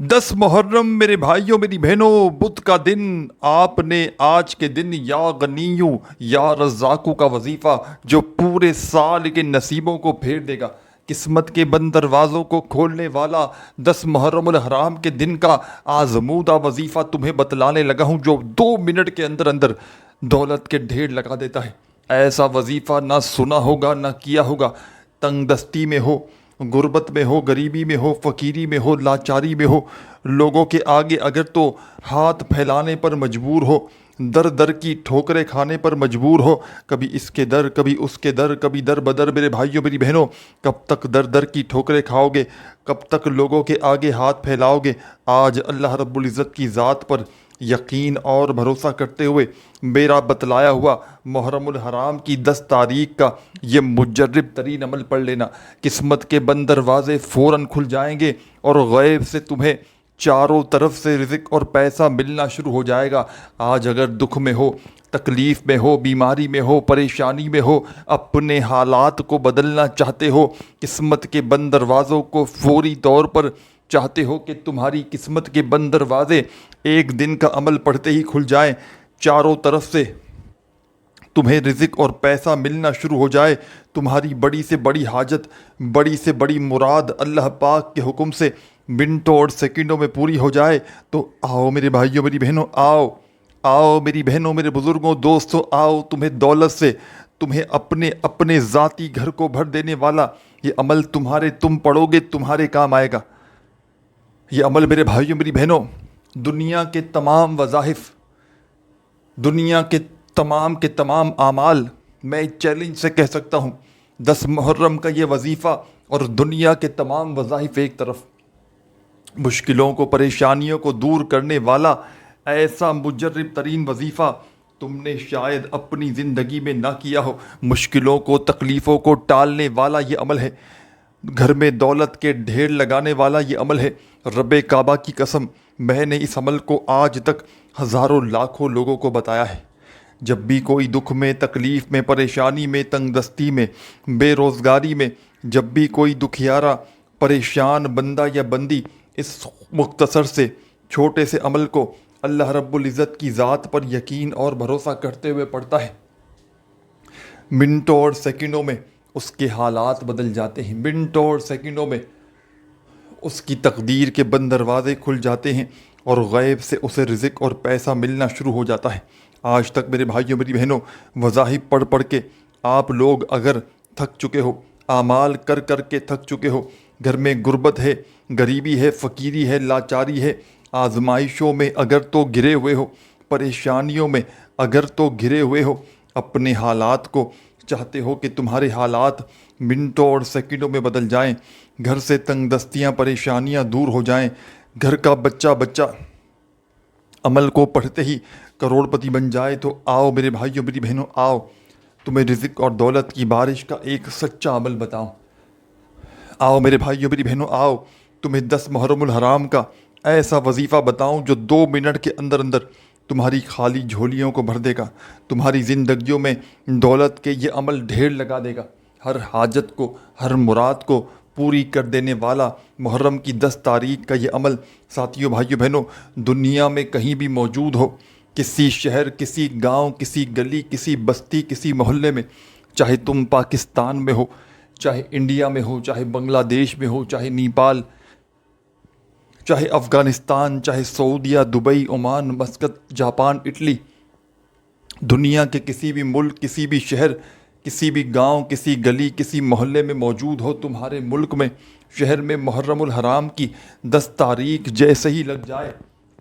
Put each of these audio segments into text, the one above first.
10 محرم میرے بھائیوں میری بہنوں، بدھ کا دن، آپ نے آج کے دن یا غنیو یا رزاقو کا وظیفہ جو پورے سال کے نصیبوں کو پھیر دے گا، قسمت کے بند دروازوں کو کھولنے والا 10 محرم الحرام کے دن کا آزمودہ وظیفہ تمہیں بتلانے لگا ہوں، جو 2 منٹ کے اندر اندر دولت کے ڈھیر لگا دیتا ہے۔ ایسا وظیفہ نہ سنا ہوگا نہ کیا ہوگا۔ تنگ دستی میں ہو، غربت میں ہو، غریبی میں ہو، فقیری میں ہو، لاچاری میں ہو، لوگوں کے آگے اگر تو ہاتھ پھیلانے پر مجبور ہو، در در کی ٹھوکریں کھانے پر مجبور ہو، کبھی اس کے در کبھی اس کے در، کبھی در بدر، میرے بھائیوں میری بہنوں، کب تک در در کی ٹھوکریں کھاؤ گے؟ کب تک لوگوں کے آگے ہاتھ پھیلاؤ گے؟ آج اللہ رب العزت کی ذات پر یقین اور بھروسہ کرتے ہوئے میرا بتلایا ہوا محرم الحرام کی 10 تاریخ کا یہ مجرب ترین عمل پڑھ لینا۔ قسمت کے بند دروازے فوراً کھل جائیں گے اور غیب سے تمہیں چاروں طرف سے رزق اور پیسہ ملنا شروع ہو جائے گا۔ آج اگر دکھ میں ہو، تکلیف میں ہو، بیماری میں ہو، پریشانی میں ہو، اپنے حالات کو بدلنا چاہتے ہو، قسمت کے بند دروازوں کو فوری طور پر چاہتے ہو کہ تمہاری قسمت کے بند دروازے ایک دن کا عمل پڑھتے ہی کھل جائیں، چاروں طرف سے تمہیں رزق اور پیسہ ملنا شروع ہو جائے، تمہاری بڑی سے بڑی حاجت، بڑی سے بڑی مراد اللہ پاک کے حکم سے منٹوں اور سیکنڈوں میں پوری ہو جائے، تو آؤ میرے بھائیوں میری بہنوں، آؤ آؤ میری بہنوں میرے بزرگوں دوستوں، آؤ، تمہیں دولت سے، تمہیں اپنے ذاتی گھر کو بھر دینے والا یہ عمل تم پڑھو گے تمہارے کام آئے گا۔ یہ عمل میرے بھائیوں میری بہنوں، دنیا کے تمام وظائف، دنیا کے تمام اعمال، میں چیلنج سے کہہ سکتا ہوں 10 محرم کا یہ وظیفہ اور دنیا کے تمام وظائف ایک طرف، مشکلوں کو، پریشانیوں کو دور کرنے والا ایسا مجرب ترین وظیفہ تم نے شاید اپنی زندگی میں نہ کیا ہو۔ مشکلوں کو، تکلیفوں کو ٹالنے والا یہ عمل ہے، گھر میں دولت کے ڈھیر لگانے والا یہ عمل ہے۔ رب کعبہ کی قسم، میں نے اس عمل کو آج تک ہزاروں لاکھوں لوگوں کو بتایا ہے۔ جب بھی کوئی دکھ میں، تکلیف میں، پریشانی میں، تنگ دستی میں، بے روزگاری میں، جب بھی کوئی دکھیارا پریشان بندہ یا بندی اس مختصر سے چھوٹے سے عمل کو اللہ رب العزت کی ذات پر یقین اور بھروسہ کرتے ہوئے پڑھتا ہے، منٹوں اور سیکنڈوں میں اس کے حالات بدل جاتے ہیں، منٹوں اور سیکنڈوں میں اس کی تقدیر کے بند دروازے کھل جاتے ہیں اور غیب سے اسے رزق اور پیسہ ملنا شروع ہو جاتا ہے۔ آج تک میرے بھائیوں میری بہنوں، وظائف پڑھ پڑھ کے آپ لوگ اگر تھک چکے ہو، اعمال کر کر کے تھک چکے ہو، گھر میں غربت ہے، غریبی ہے، فقیری ہے، لاچاری ہے، آزمائشوں میں اگر تو گھرے ہوئے ہو، پریشانیوں میں اگر تو گھرے ہوئے ہو، اپنے حالات کو چاہتے ہو کہ تمہارے حالات منٹوں اور سیکنڈوں میں بدل جائیں، گھر سے تنگ دستیاں، پریشانیاں دور ہو جائیں، گھر کا بچہ عمل کو پڑھتے ہی کروڑ پتی بن جائے، تو آؤ میرے بھائیوں میری بہنوں، آؤ تمہیں رزق اور دولت کی بارش کا ایک سچا عمل بتاؤں۔ آؤ میرے بھائیوں میری بہنوں، آؤ تمہیں 10 محرم الحرام کا ایسا وظیفہ بتاؤں جو 2 منٹ کے اندر اندر تمہاری خالی جھولیوں کو بھر دے گا، تمہاری زندگیوں میں دولت کے یہ عمل ڈھیر لگا دے گا، ہر حاجت کو، ہر مراد کو پوری کر دینے والا محرم کی 10 تاریخ کا یہ عمل ساتھیوں، بھائیوں، بہنوں، دنیا میں کہیں بھی موجود ہو، کسی شہر، کسی گاؤں، کسی گلی، کسی بستی، کسی محلے میں، چاہے تم پاکستان میں ہو، چاہے انڈیا میں ہو، چاہے بنگلہ دیش میں ہو، چاہے نیپال، چاہے افغانستان، چاہے سعودیہ، دبئی، عمان، مسقط، جاپان، اٹلی، دنیا کے کسی بھی ملک، کسی بھی شہر، کسی بھی گاؤں، کسی گلی، کسی محلے میں موجود ہو، تمہارے ملک میں، شہر میں محرم الحرام کی 10 تاریخ جیسے ہی لگ جائے،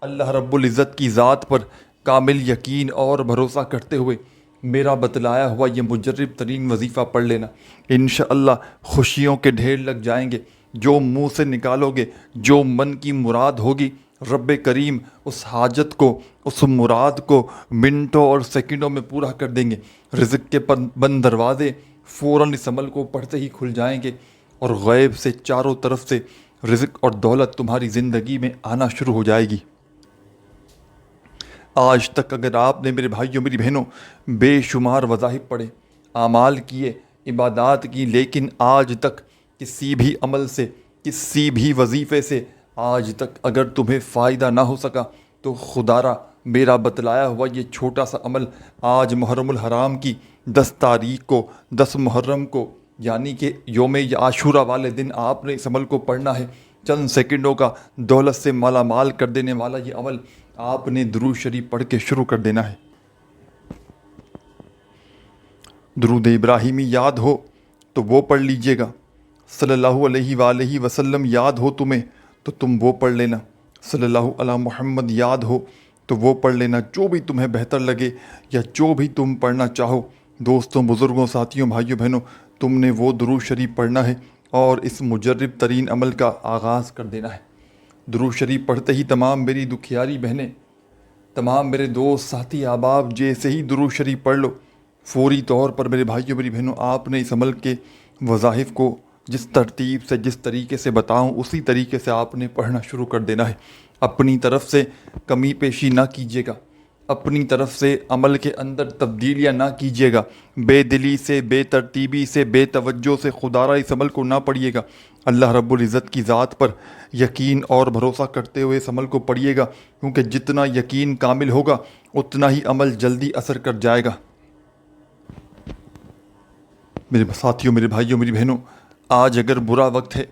اللہ رب العزت کی ذات پر کامل یقین اور بھروسہ کرتے ہوئے میرا بتلایا ہوا یہ مجرب ترین وظیفہ پڑھ لینا، انشاءاللہ خوشیوں کے ڈھیر لگ جائیں گے۔ جو منہ سے نکالو گے، جو من کی مراد ہوگی، رب کریم اس حاجت کو، اس مراد کو منٹوں اور سیکنڈوں میں پورا کر دیں گے۔ رزق کے بند دروازے فوراً اس عمل کو پڑھتے ہی کھل جائیں گے اور غیب سے چاروں طرف سے رزق اور دولت تمہاری زندگی میں آنا شروع ہو جائے گی۔ آج تک اگر آپ نے میرے بھائیوں میری بہنوں بے شمار وظائف پڑھے، اعمال کیے، عبادات کی، لیکن آج تک کسی بھی عمل سے، کسی بھی وظیفے سے آج تک اگر تمہیں فائدہ نہ ہو سکا تو خدارا میرا بتلایا ہوا یہ چھوٹا سا عمل آج محرم الحرام کی 10 تاریخ کو 10 محرم کو یعنی کہ یوم عاشورہ والے دن آپ نے اس عمل کو پڑھنا ہے۔ چند سیکنڈوں کا دولت سے مالا مال کر دینے والا یہ عمل آپ نے درود شریف پڑھ کے شروع کر دینا ہے۔ درود ابراہیمی یاد ہو تو وہ پڑھ لیجئے گا، صلی اللہ علیہ وآلہ وسلم یاد ہو تمہیں تو تم وہ پڑھ لینا، صلی اللہ علی محمد یاد ہو تو وہ پڑھ لینا، جو بھی تمہیں بہتر لگے یا جو بھی تم پڑھنا چاہو۔ دوستوں، بزرگوں، ساتھیوں، بھائیوں بہنوں، تم نے وہ درود شریف پڑھنا ہے اور اس مجرب ترین عمل کا آغاز کر دینا ہے۔ درود شریف پڑھتے ہی تمام میری دکھیاری بہنیں، تمام میرے دوست، ساتھی، احباب جیسے ہی درود شریف پڑھ لو، فوری طور پر میرے بھائیوں، میری بہنوں، آپ نے اس عمل کے وظائف کو جس ترتیب سے جس طریقے سے بتاؤں اسی طریقے سے آپ نے پڑھنا شروع کر دینا ہے۔ اپنی طرف سے کمی پیشی نہ کیجیے گا، اپنی طرف سے عمل کے اندر تبدیلیاں نہ کیجیے گا، بے دلی سے، بے ترتیبی سے، بے توجہ سے خدارا اس عمل کو نہ پڑھیے گا۔ اللہ رب العزت کی ذات پر یقین اور بھروسہ کرتے ہوئے اس عمل کو پڑھیے گا، کیونکہ جتنا یقین کامل ہوگا اتنا ہی عمل جلدی اثر کر جائے گا۔ میرے ساتھیوں، میرے بھائیوں، میری بہنوں، آج اگر برا وقت ہے،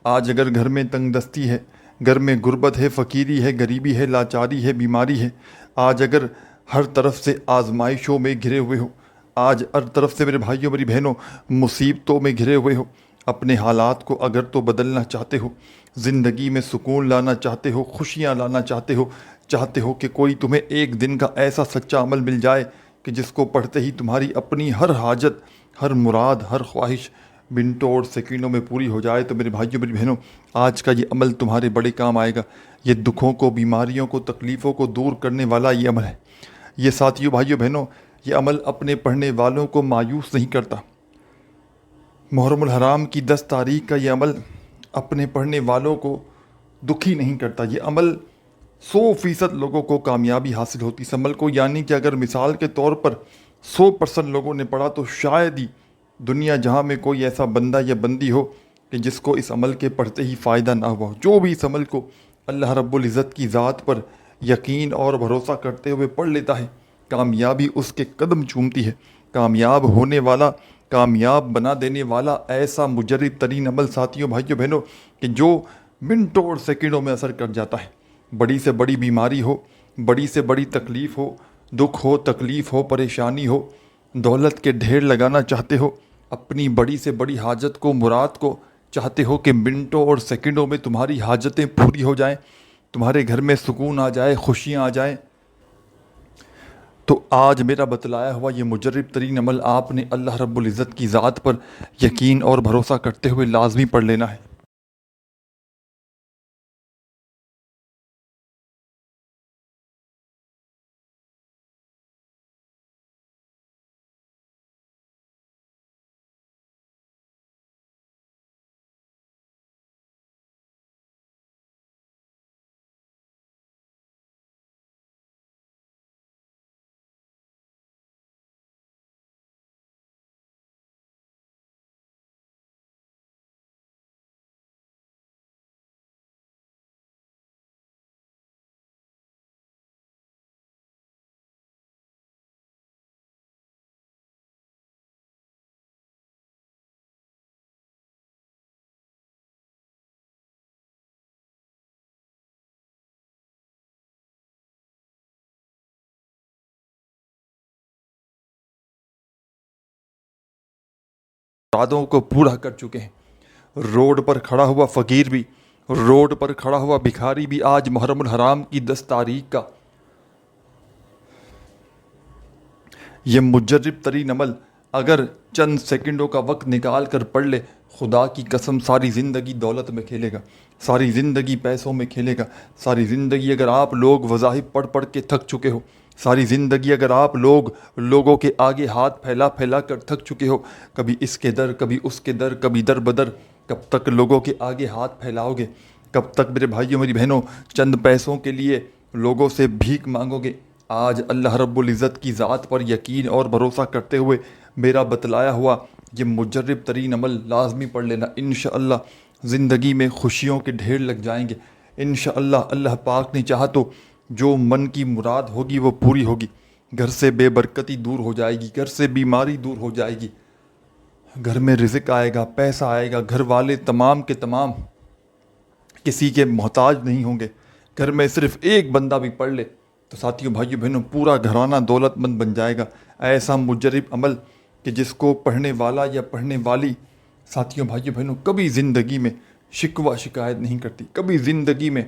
آج اگر گھر میں تنگ دستی ہے، گھر میں غربت ہے، فقیری ہے، غریبی ہے، لاچاری ہے، بیماری ہے، آج اگر ہر طرف سے آزمائشوں میں گھرے ہوئے ہو، آج ہر طرف سے میرے بھائیوں، میری بہنوں، مصیبتوں میں گھرے ہوئے ہو، اپنے حالات کو اگر تو بدلنا چاہتے ہو، زندگی میں سکون لانا چاہتے ہو، خوشیاں لانا چاہتے ہو کہ کوئی تمہیں ایک دن کا ایسا سچا عمل مل جائے کہ جس کو پڑھتے ہی تمہاری اپنی ہر حاجت، ہر مراد، ہر خواہش منٹوں اور سیکنڈوں میں پوری ہو جائے، تو میرے بھائیوں، میری بہنوں، آج کا یہ عمل تمہارے بڑے کام آئے گا۔ یہ دکھوں کو، بیماریوں کو، تکلیفوں کو دور کرنے والا یہ عمل ہے۔ یہ ساتھیوں، بھائیوں بہنوں، یہ عمل اپنے پڑھنے والوں کو مایوس نہیں کرتا۔ محرم الحرام کی 10 تاریخ کا یہ عمل اپنے پڑھنے والوں کو دکھی نہیں کرتا۔ یہ عمل 100% لوگوں کو کامیابی حاصل ہوتی اس عمل کو، یعنی کہ اگر مثال کے طور پر 100% لوگوں نے پڑھا تو شاید ہی دنیا جہاں میں کوئی ایسا بندہ یا بندی ہو کہ جس کو اس عمل کے پڑھتے ہی فائدہ نہ ہوا ہو۔ جو بھی اس عمل کو اللہ رب العزت کی ذات پر یقین اور بھروسہ کرتے ہوئے پڑھ لیتا ہے، کامیابی اس کے قدم چومتی ہے۔ کامیاب ہونے والا، کامیاب بنا دینے والا ایسا مجرب ترین عمل ساتھیوں، بھائیوں بہنوں، کہ جو منٹوں اور سیکنڈوں میں اثر کر جاتا ہے۔ بڑی سے بڑی بیماری ہو، بڑی سے بڑی تکلیف ہو، دکھ ہو، تکلیف ہو، پریشانی ہو، دولت کے ڈھیر لگانا چاہتے ہو، اپنی بڑی سے بڑی حاجت کو، مراد کو چاہتے ہو کہ منٹوں اور سیکنڈوں میں تمہاری حاجتیں پوری ہو جائیں، تمہارے گھر میں سکون آ جائے، خوشیاں آ جائیں، تو آج میرا بتلایا ہوا یہ مجرب ترین عمل آپ نے اللہ رب العزت کی ذات پر یقین اور بھروسہ کرتے ہوئے لازمی پڑھ لینا ہے۔ مرادوں کو پورا کر چکے ہیں۔ روڈ پر کھڑا ہوا فقیر بھی، روڈ پر کھڑا ہوا بھکاری بھی آج محرم الحرام کی 10 تاریخ کا یہ مجرب ترین عمل اگر چند سیکنڈوں کا وقت نکال کر پڑھ لے، خدا کی قسم ساری زندگی دولت میں کھیلے گا، ساری زندگی پیسوں میں کھیلے گا، ساری زندگی اگر آپ لوگ وظائف پڑھ پڑھ کے تھک چکے ہو، ساری زندگی اگر آپ لوگوں کے آگے ہاتھ پھیلا پھیلا کر تھک چکے ہو، کبھی اس کے در، کبھی اس کے در، کبھی در بدر، کب تک لوگوں کے آگے ہاتھ پھیلاؤ گے؟ کب تک میرے بھائیوں، میری بہنوں، چند پیسوں کے لیے لوگوں سے بھیک مانگو گے؟ آج اللہ رب العزت کی ذات پر یقین اور بھروسہ کرتے ہوئے میرا بتلایا ہوا یہ مجرب ترین عمل لازمی پڑھ لینا، انشاءاللہ زندگی میں خوشیوں کے ڈھیر لگ جائیں گے، انشاءاللہ اللہ پاک نے چاہا تو جو من کی مراد ہوگی وہ پوری ہوگی. گھر سے بے برکتی دور ہو جائے گی, گھر سے بیماری دور ہو جائے گی, گھر میں رزق آئے گا, پیسہ آئے گا, گھر والے تمام کے تمام کسی کے محتاج نہیں ہوں گے. گھر میں صرف ایک بندہ بھی پڑھ لے تو ساتھیوں بھائیوں بہنوں پورا گھرانہ دولت مند بن جائے گا. ایسا مجرب عمل کہ جس کو پڑھنے والا یا پڑھنے والی ساتھیوں بھائیوں بہنوں کبھی زندگی میں شکوہ شکایت نہیں کرتی. کبھی زندگی میں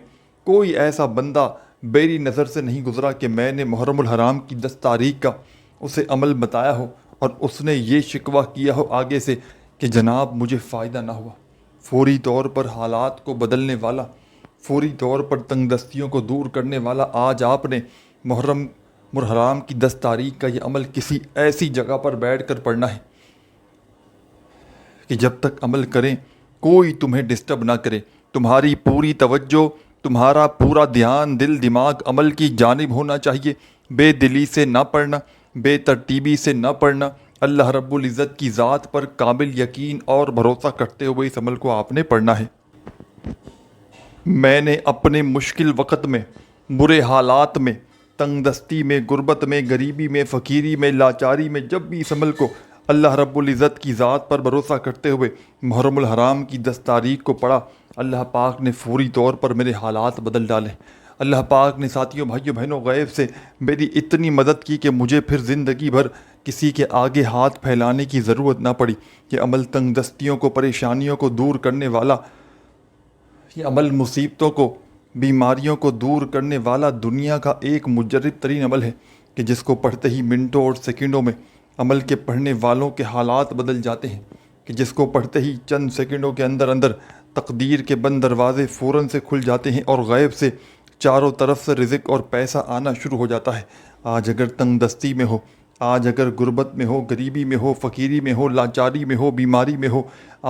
کوئی ایسا بندہ میری نظر سے نہیں گزرا کہ میں نے محرم الحرام کی 10 تاریخ کا اسے عمل بتایا ہو اور اس نے یہ شکوہ کیا ہو آگے سے کہ جناب مجھے فائدہ نہ ہوا. فوری طور پر حالات کو بدلنے والا, فوری طور پر تنگ دستیوں کو دور کرنے والا آج آپ نے محرم الحرام کی 10 تاریخ کا یہ عمل کسی ایسی جگہ پر بیٹھ کر پڑھنا ہے کہ جب تک عمل کریں کوئی تمہیں ڈسٹرب نہ کرے. تمہاری پوری توجہ, تمہارا پورا دھیان, دل دماغ عمل کی جانب ہونا چاہیے. بے دلی سے نہ پڑھنا, بے ترتیبی سے نہ پڑھنا. اللہ رب العزت کی ذات پر کامل یقین اور بھروسہ کرتے ہوئے اس عمل کو آپ نے پڑھنا ہے. میں نے اپنے مشکل وقت میں, برے حالات میں, تنگ دستی میں, غربت میں, غریبی میں, فقیری میں, لاچاری میں جب بھی اس عمل کو اللہ رب العزت کی ذات پر بھروسہ کرتے ہوئے محرم الحرام کی 10 تاریخ کو پڑھا, اللہ پاک نے فوری طور پر میرے حالات بدل ڈالے. اللہ پاک نے ساتھیوں بھائیوں بہنوں غیب سے میری اتنی مدد کی کہ مجھے پھر زندگی بھر کسی کے آگے ہاتھ پھیلانے کی ضرورت نہ پڑی. یہ عمل تنگ دستیوں کو, پریشانیوں کو دور کرنے والا, یہ عمل مصیبتوں کو, بیماریوں کو دور کرنے والا دنیا کا ایک مجرب ترین عمل ہے کہ جس کو پڑھتے ہی منٹوں اور سیکنڈوں میں عمل کے پڑھنے والوں کے حالات بدل جاتے ہیں, کہ جس کو پڑھتے ہی چند سیکنڈوں کے اندر اندر تقدیر کے بند دروازے فوراً سے کھل جاتے ہیں اور غیب سے چاروں طرف سے رزق اور پیسہ آنا شروع ہو جاتا ہے. آج اگر تنگ دستی میں ہو, آج اگر غربت میں ہو, غریبی میں ہو, فقیری میں ہو, لاچاری میں ہو, بیماری میں ہو,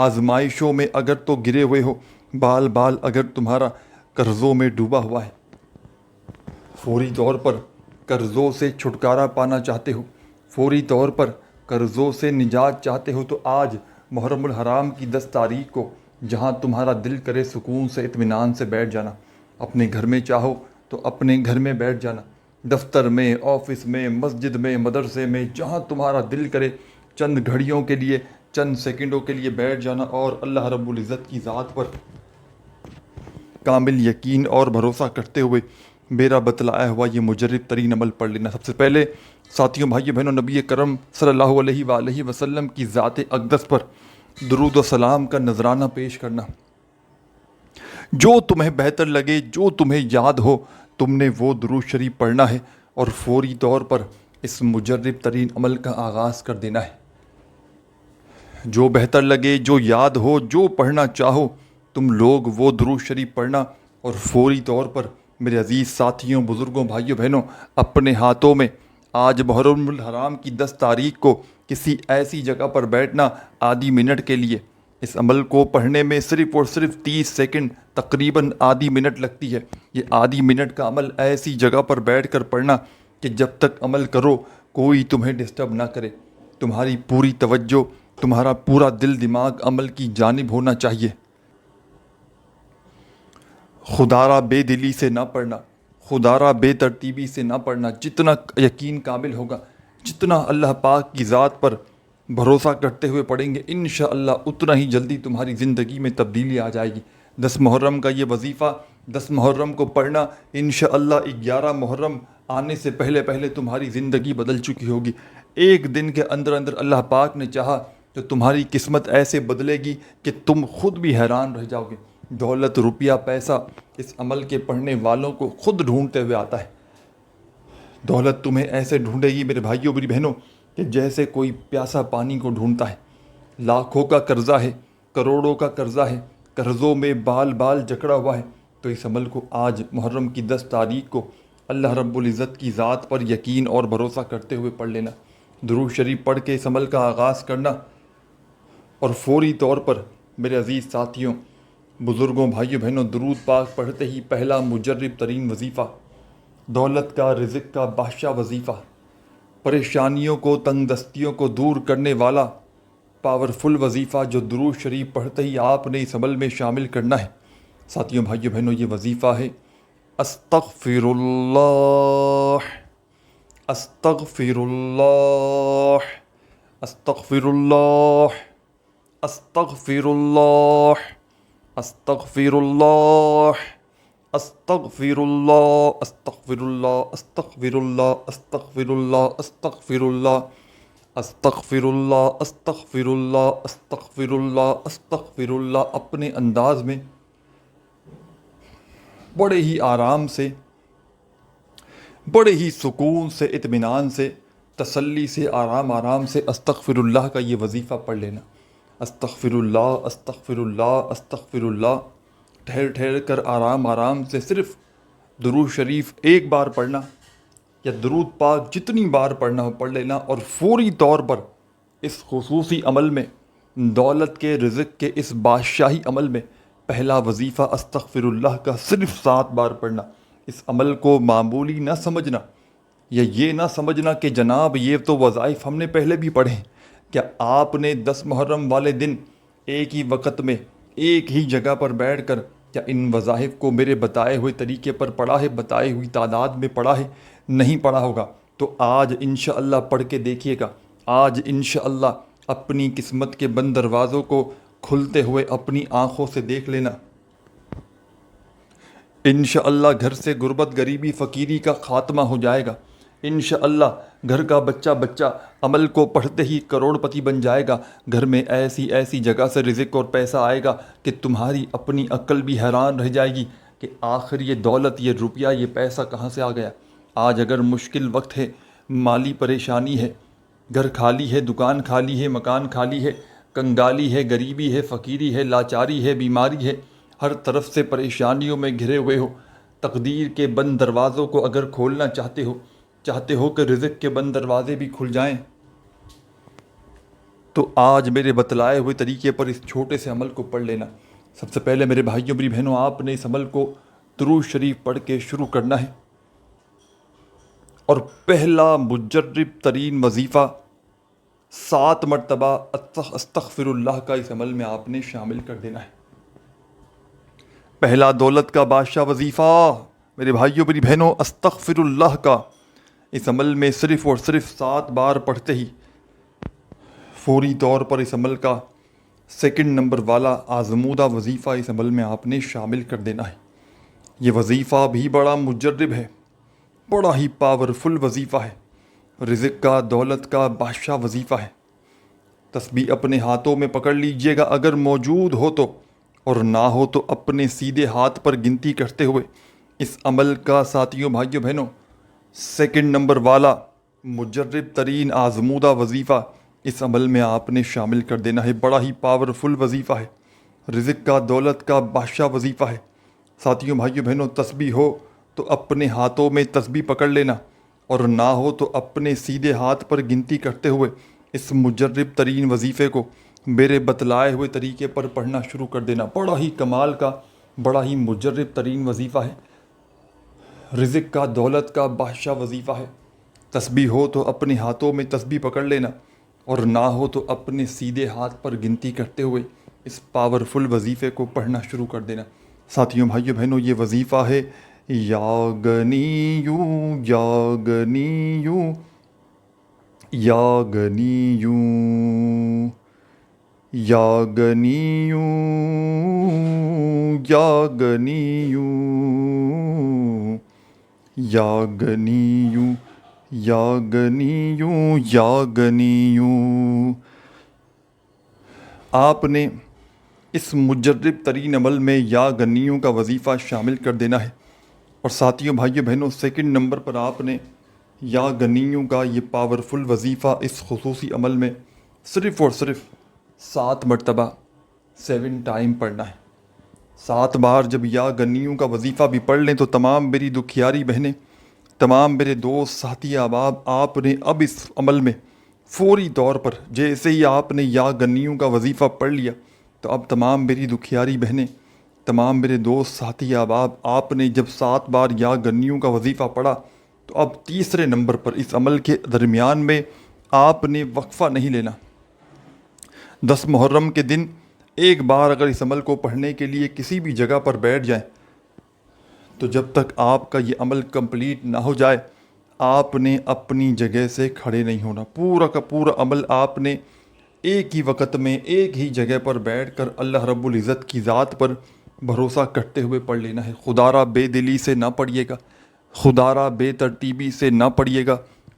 آزمائشوں میں اگر تو گرے ہوئے ہو, بال بال اگر تمہارا قرضوں میں ڈوبا ہوا ہے, فوری طور پر قرضوں سے چھٹکارا پانا چاہتے ہو, فوری طور پر قرضوں سے نجات چاہتے ہو, تو آج محرم الحرام کی 10 تاریخ کو جہاں تمہارا دل کرے سکون سے اطمینان سے بیٹھ جانا. اپنے گھر میں چاہو تو اپنے گھر میں بیٹھ جانا, دفتر میں, آفس میں, مسجد میں, مدرسے میں, جہاں تمہارا دل کرے چند گھڑیوں کے لیے, چند سیکنڈوں کے لیے بیٹھ جانا اور اللہ رب العزت کی ذات پر کامل یقین اور بھروسہ کرتے ہوئے میرا بتلایا ہوا یہ مجرب ترین عمل پڑھ لینا. سب سے پہلے ساتھیوں بھائیوں بہنوں نبی کرم صلی اللہ علیہ وآلہ وسلم کی ذات اقدس پر درود و سلام کا نذرانہ پیش کرنا. جو تمہیں بہتر لگے, جو تمہیں یاد ہو, تم نے وہ درود شریف پڑھنا ہے اور فوری طور پر اس مجرب ترین عمل کا آغاز کر دینا ہے. جو بہتر لگے, جو یاد ہو, جو پڑھنا چاہو تم لوگ وہ درود شریف پڑھنا اور فوری طور پر میرے عزیز ساتھیوں, بزرگوں, بھائیوں بہنوں اپنے ہاتھوں میں آج محرم الحرام کی 10 تاریخ کو کسی ایسی جگہ پر بیٹھنا آدھی منٹ کے لیے. اس عمل کو پڑھنے میں صرف اور صرف 30 سیکنڈ تقریباً آدھی منٹ لگتی ہے. یہ آدھی منٹ کا عمل ایسی جگہ پر بیٹھ کر پڑھنا کہ جب تک عمل کرو کوئی تمہیں ڈسٹرب نہ کرے. تمہاری پوری توجہ, تمہارا پورا دل دماغ عمل کی جانب ہونا چاہیے. خدارہ بے دلی سے نہ پڑھنا, خدارہ بے ترتیبی سے نہ پڑھنا. جتنا یقین کامل ہوگا, جتنا اللہ پاک کی ذات پر بھروسہ کرتے ہوئے پڑھیں گے, انشاءاللہ اتنا ہی جلدی تمہاری زندگی میں تبدیلی آ جائے گی. 10 محرم کا یہ وظیفہ 10 محرم کو پڑھنا, انشاءاللہ 11 محرم آنے سے پہلے پہلے تمہاری زندگی بدل چکی ہوگی. ایک دن کے اندر اندر اللہ پاک نے چاہا تو تمہاری قسمت ایسے بدلے گی کہ تم خود بھی حیران رہ جاؤ گے. دولت, روپیہ, پیسہ اس عمل کے پڑھنے والوں کو خود ڈھونڈتے ہوئے آتا ہے. دولت تمہیں ایسے ڈھونڈے گی میرے بھائیوں, میری بہنوں, کہ جیسے کوئی پیاسا پانی کو ڈھونڈتا ہے. لاکھوں کا قرضہ ہے, کروڑوں کا قرضہ ہے, قرضوں میں بال بال جکڑا ہوا ہے, تو اس عمل کو آج محرم کی 10 تاریخ کو اللہ رب العزت کی ذات پر یقین اور بھروسہ کرتے ہوئے پڑھ لینا. درود شریف پڑھ کے اس عمل کا آغاز کرنا اور فوری طور پر میرے عزیز ساتھیوں, بزرگوں, بھائیوں بہنوں, درود پاک پڑھتے ہی پہلا مجرب ترین وظیفہ, دولت کا, رزق کا بادشاہ وظیفہ, پریشانیوں کو, تنگ دستیوں کو دور کرنے والا پاورفل وظیفہ جو درود شریف پڑھتے ہی آپ نے اس عمل میں شامل کرنا ہے. ساتھیوں بھائیوں بہنوں یہ وظیفہ ہے استغفر اللہ، استغفر اللہ، استغفر اللہ، استغفر اللہ، استغفر اللہ، استغفر اللہ، استغفر اللہ، استغفر اللہ، استغفر اللہ، استغفر اللہ، استغفر اللہ، استغفر اللہ، استغفر اللہ، استغفر اللہ، اپنے انداز میں بڑے ہی آرام سے، بڑے ہی سکون سے، اطمینان سے، تسلی سے، آرام سے استغفر اللہ کا یہ وظیفہ پڑھ لینا۔ استغفر اللہ، استغفر اللہ، استغفر اللہ، ٹھہر ٹھہر کر آرام سے صرف درود شریف ایک بار پڑھنا یا درود پاک جتنی بار پڑھنا ہو پڑھ لینا، اور فوری طور پر اس خصوصی عمل میں، دولت کے، رزق کے اس بادشاہی عمل میں پہلا وظیفہ استغفر اللہ کا صرف 7 بار پڑھنا۔ اس عمل کو معمولی نہ سمجھنا، یا یہ نہ سمجھنا کہ جناب یہ تو وظائف ہم نے پہلے بھی پڑھے ہیں۔ کیا آپ نے 10 محرم والے دن ایک ہی وقت میں ایک ہی جگہ پر بیٹھ کر کیا ان وظائف کو میرے بتائے ہوئے طریقے پر پڑھا ہے، بتائی ہوئی تعداد میں پڑھا ہے؟ نہیں پڑھا ہوگا تو آج انشاءاللہ پڑھ کے دیکھیے گا۔ آج انشاءاللہ اپنی قسمت کے بند دروازوں کو کھلتے ہوئے اپنی آنکھوں سے دیکھ لینا۔ انشاءاللہ گھر سے غربت، غریبی، فقیری کا خاتمہ ہو جائے گا۔ انشاءاللہ گھر کا بچہ عمل کو پڑھتے ہی کروڑ پتی بن جائے گا۔ گھر میں ایسی جگہ سے رزق اور پیسہ آئے گا کہ تمہاری اپنی عقل بھی حیران رہ جائے گی کہ آخر یہ دولت، یہ روپیہ، یہ پیسہ کہاں سے آ گیا۔ آج اگر مشکل وقت ہے، مالی پریشانی ہے، گھر خالی ہے، دکان خالی ہے، مکان خالی ہے، کنگالی ہے، غریبی ہے، فقیری ہے، لاچاری ہے، بیماری ہے، ہر طرف سے پریشانیوں میں گھرے ہوئے ہو، تقدیر کے بند دروازوں کو اگر کھولنا چاہتے ہو کہ رزق کے بند دروازے بھی کھل جائیں، تو آج میرے بتلائے ہوئے طریقے پر اس چھوٹے سے عمل کو پڑھ لینا۔ سب سے پہلے میرے بھائیوں، میری بہنوں، آپ نے اس عمل کو درود شریف پڑھ کے شروع کرنا ہے، اور پہلا مجرب ترین وظیفہ 7 مرتبہ استغفر اللہ کا اس عمل میں آپ نے شامل کر دینا ہے۔ پہلا دولت کا بادشاہ وظیفہ میرے بھائیوں، میری بہنوں، استغفر اللہ کا اس عمل میں صرف اور صرف 7 بار پڑھتے ہی فوری طور پر اس عمل کا 2 نمبر والا آزمودہ وظیفہ اس عمل میں آپ نے شامل کر دینا ہے۔ یہ وظیفہ بھی بڑا مجرب ہے، بڑا ہی پاورفل وظیفہ ہے، رزق کا، دولت کا بادشاہ وظیفہ ہے۔ تسبیح اپنے ہاتھوں میں پکڑ لیجئے گا اگر موجود ہو تو، اور نہ ہو تو اپنے سیدھے ہاتھ پر گنتی کرتے ہوئے اس عمل کا ساتھیوں، بھائیوں، بہنوں 2 نمبر والا مجرب ترین آزمودہ وظیفہ اس عمل میں آپ نے شامل کر دینا ہے۔ بڑا ہی پاورفل وظیفہ ہے، رزق کا، دولت کا بادشاہ وظیفہ ہے۔ ساتھیوں، بھائیوں، بہنوں، تسبیح ہو تو اپنے ہاتھوں میں تسبیح پکڑ لینا، اور نہ ہو تو اپنے سیدھے ہاتھ پر گنتی کرتے ہوئے اس مجرب ترین وظیفے کو میرے بتلائے ہوئے طریقے پر پڑھنا شروع کر دینا۔ بڑا ہی کمال کا، بڑا ہی مجرب ترین وظیفہ ہے، رزق کا، دولت کا بادشاہ وظیفہ ہے۔ تسبیح ہو تو اپنے ہاتھوں میں تسبیح پکڑ لینا، اور نہ ہو تو اپنے سیدھے ہاتھ پر گنتی کرتے ہوئے اس پاورفل وظیفے کو پڑھنا شروع کر دینا۔ ساتھیوں، بھائیوں، بہنوں، یہ وظیفہ ہے یا غنیو یا غنیو یا غنیو یا غنیو یا غنیو یا غنیو یا غنیو یا غنیو۔ آپ نے اس مجرب ترین عمل میں یا غنیوں کا وظیفہ شامل کر دینا ہے، اور ساتھیوں، بھائیوں، بہنوں 2 نمبر پر آپ نے یا غنیوں کا یہ پاورفل وظیفہ اس خصوصی عمل میں صرف اور صرف 7 مرتبہ 7 ٹائم پڑھنا ہے۔ 7 بار جب یا غنیوں کا وظیفہ بھی پڑھ لیں تو تمام میری دکھیاری بہنیں، تمام میرے دوست، ساتھی، احباب، آپ نے اب اس عمل میں فوری طور پر جیسے ہی آپ نے یا غنیوں کا وظیفہ پڑھ لیا تو اب تمام میری دکھیاری بہنیں، تمام میرے دوست، ساتھی، احباب، آپ نے جب 7 بار یا غنیوں کا وظیفہ پڑھا تو اب تیسرے نمبر پر اس عمل کے درمیان میں آپ نے وقفہ نہیں لینا۔ 10 محرم کے دن ایک بار اگر اس عمل کو پڑھنے کے لیے کسی بھی جگہ پر بیٹھ جائیں تو جب تک آپ کا یہ عمل کمپلیٹ نہ ہو جائے آپ نے اپنی جگہ سے کھڑے نہیں ہونا. پورا کا پورا عمل آپ نے ایک ہی وقت میں ایک ہی جگہ پر بیٹھ کر اللہ رب العزت کی ذات پر بھروسہ کرتے ہوئے پڑھ لینا ہے. خدا را بے دلی سے نہ پڑھیے گا, خدا را بے ترتیبی سے نہ پڑھیے گا,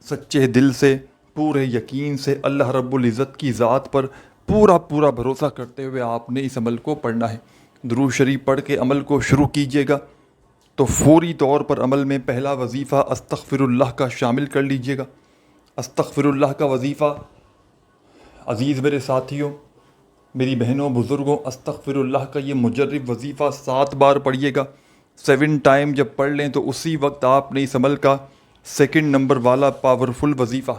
سچے دل سے پورے یقین سے اللہ رب العزت کی ذات پر پورا بھروسہ کرتے ہوئے آپ نے اس عمل کو پڑھنا ہے. درود شریف پڑھ کے عمل کو شروع کیجیے گا تو فوری طور پر عمل میں پہلا وظیفہ استغفر اللہ کا شامل کر لیجیے گا. استغفر اللہ کا وظیفہ عزیز میرے ساتھیوں, میری بہنوں, بزرگوں, استغفر اللہ کا یہ مجرب وظیفہ 7 بار پڑھیے گا. 7 ٹائم جب پڑھ لیں تو اسی وقت آپ نے اس عمل کا 2 نمبر والا پاورفل وظیفہ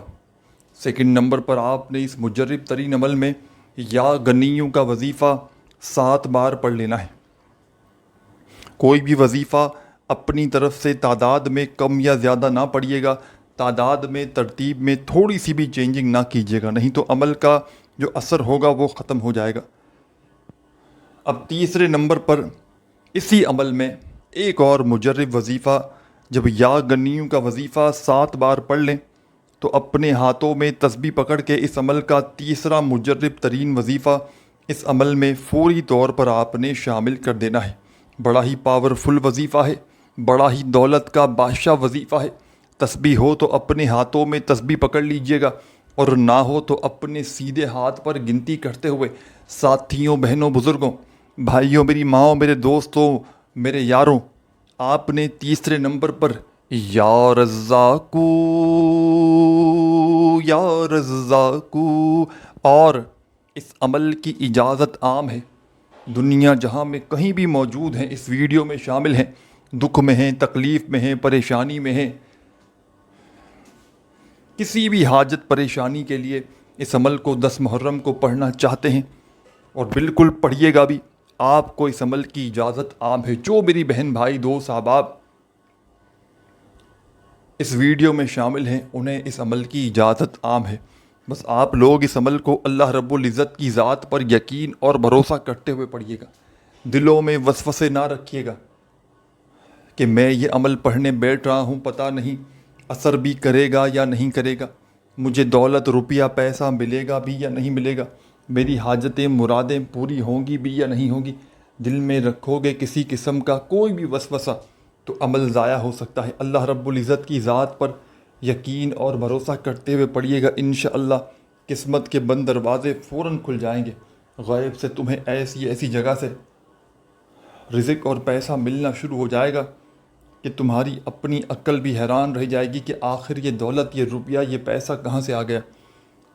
2 نمبر پر آپ نے اس مجرب ترین عمل میں یا غنیوں کا وظیفہ 7 بار پڑھ لینا ہے. کوئی بھی وظیفہ اپنی طرف سے تعداد میں کم یا زیادہ نہ پڑھیے گا, تعداد میں ترتیب میں تھوڑی سی بھی چینجنگ نہ کیجیے گا, نہیں تو عمل کا جو اثر ہوگا وہ ختم ہو جائے گا. اب تیسرے نمبر پر اسی عمل میں ایک اور مجرب وظیفہ, جب یا غنیوں کا وظیفہ 7 بار پڑھ لیں تو اپنے ہاتھوں میں تسبیح پکڑ کے اس عمل کا تیسرا مجرب ترین وظیفہ اس عمل میں فوری طور پر آپ نے شامل کر دینا ہے. بڑا ہی پاورفل وظیفہ ہے, بڑا ہی دولت کا بادشاہ وظیفہ ہے. تسبیح ہو تو اپنے ہاتھوں میں تسبیح پکڑ لیجئے گا, اور نہ ہو تو اپنے سیدھے ہاتھ پر گنتی کرتے ہوئے ساتھیوں, بہنوں, بزرگوں, بھائیوں, میری ماؤں, میرے دوستوں, میرے یاروں, آپ نے تیسرے نمبر پر یا رزاقو یا رزاقو, اور اس عمل کی اجازت عام ہے, دنیا جہاں میں کہیں بھی موجود ہیں, اس ویڈیو میں شامل ہیں, دکھ میں ہیں, تکلیف میں ہیں, پریشانی میں ہیں, کسی بھی حاجت پریشانی کے لیے اس عمل کو 10 محرم کو پڑھنا چاہتے ہیں, اور بالکل پڑھیے گا بھی, آپ کو اس عمل کی اجازت عام ہے. جو میری بہن, بھائی, دوست, احباب اس ویڈیو میں شامل ہیں انہیں اس عمل کی اجازت عام ہے. بس آپ لوگ اس عمل کو اللہ رب العزت کی ذات پر یقین اور بھروسہ کرتے ہوئے پڑھیے گا. دلوں میں وسوسے نہ رکھیے گا کہ میں یہ عمل پڑھنے بیٹھ رہا ہوں, پتہ نہیں اثر بھی کرے گا یا نہیں کرے گا, مجھے دولت, روپیہ, پیسہ ملے گا بھی یا نہیں ملے گا, میری حاجتیں, مرادیں پوری ہوں گی بھی یا نہیں ہوں گی. دل میں رکھو گے کسی قسم کا کوئی بھی وسوسہ تو عمل ضائع ہو سکتا ہے. اللہ رب العزت کی ذات پر یقین اور بھروسہ کرتے ہوئے پڑھیے گا, انشاءاللہ قسمت کے بند دروازے فوراً کھل جائیں گے. غیب سے تمہیں ایسی جگہ سے رزق اور پیسہ ملنا شروع ہو جائے گا کہ تمہاری اپنی عقل بھی حیران رہ جائے گی کہ آخر یہ دولت, یہ روپیہ, یہ پیسہ کہاں سے آ گیا.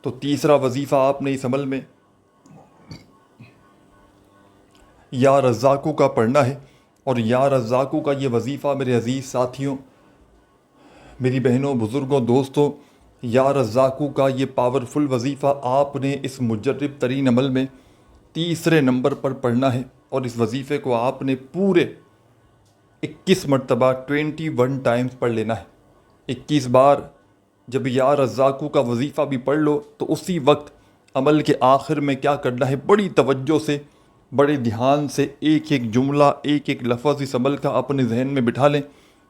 تو تیسرا وظیفہ آپ نے اس عمل میں یا رزاقو کا پڑھنا ہے. اور یا رزاقو کا یہ وظیفہ میرے عزیز ساتھیوں, میری بہنوں, بزرگوں, دوستوں, یا رزاقو کا یہ پاورفل وظیفہ آپ نے اس مجرب ترین عمل میں تیسرے نمبر پر پڑھنا ہے. اور اس وظیفے کو آپ نے پورے 21 مرتبہ 21 ٹائمز پڑھ لینا ہے. 21 بار جب یا رزاقو کا وظیفہ بھی پڑھ لو تو اسی وقت عمل کے آخر میں کیا کرنا ہے, بڑی توجہ سے, بڑے دھیان سے ایک ایک جملہ, ایک ایک لفظ اس عمل کا اپنے ذہن میں بٹھا لیں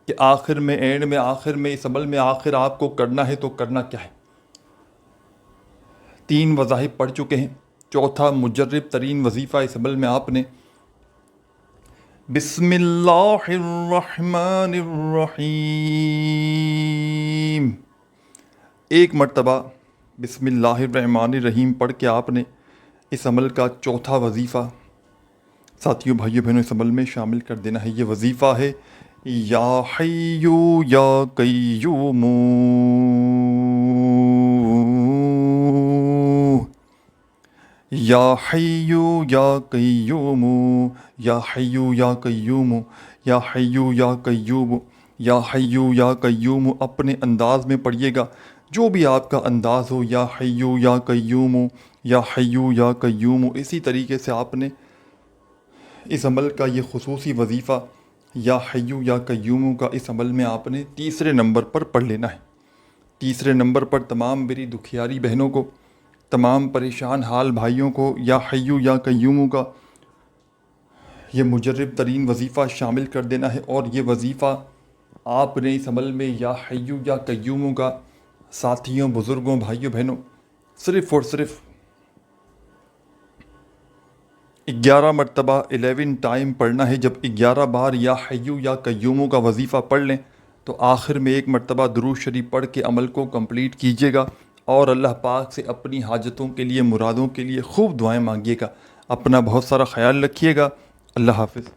کہ آخر میں, اینڈ میں, آخر میں, اس عمل میں آخر آپ کو کرنا ہے تو کرنا کیا ہے. 3 وظائف پڑھ چکے ہیں, چوتھا مجرب ترین وظیفہ اس عمل میں آپ نے بسم اللہ الرحمن الرحیم 1 مرتبہ بسم اللہ الرحمن الرحیم پڑھ کے آپ نے اس عمل کا چوتھا وظیفہ ساتھیوں, بھائیوں, بہنوں اس عمل میں شامل کر دینا ہے. یہ وظیفہ ہے یا حیو یا قیوم, یا حیو یا قیوم, یا حیو یا قیوم, یا حیو یا قیوم, یا حیو یا قیوم. اپنے انداز میں پڑھیے گا, جو بھی آپ کا انداز ہو, یا حیو یا قیوم, یا حیو یا قیوم. اسی طریقے سے آپ نے اس عمل کا یہ خصوصی وظیفہ یا حیو یا قیوم کا اس عمل میں آپ نے تیسرے نمبر پر پڑھ لینا ہے. تیسرے نمبر پر تمام میری دکھیاری بہنوں کو, تمام پریشان حال بھائیوں کو یا حیو یا قیوموں کا یہ مجرب ترین وظیفہ شامل کر دینا ہے، اور یہ وظیفہ آپ نے اس عمل میں یا حیو یا قیوموں کا ساتھیوں، بزرگوں، بھائیوں، بہنوں صرف اور صرف 11 مرتبہ 11 ٹائم پڑھنا ہے۔ جب 11 بار یا حیو یا قیوموں کا وظیفہ پڑھ لیں تو آخر میں ایک مرتبہ درود شریف پڑھ کے عمل کو کمپلیٹ کیجیے گا، اور اللہ پاک سے اپنی حاجتوں کے لیے، مرادوں کے لیے خوب دعائیں مانگیے گا۔ اپنا بہت سارا خیال رکھیے گا۔ اللہ حافظ۔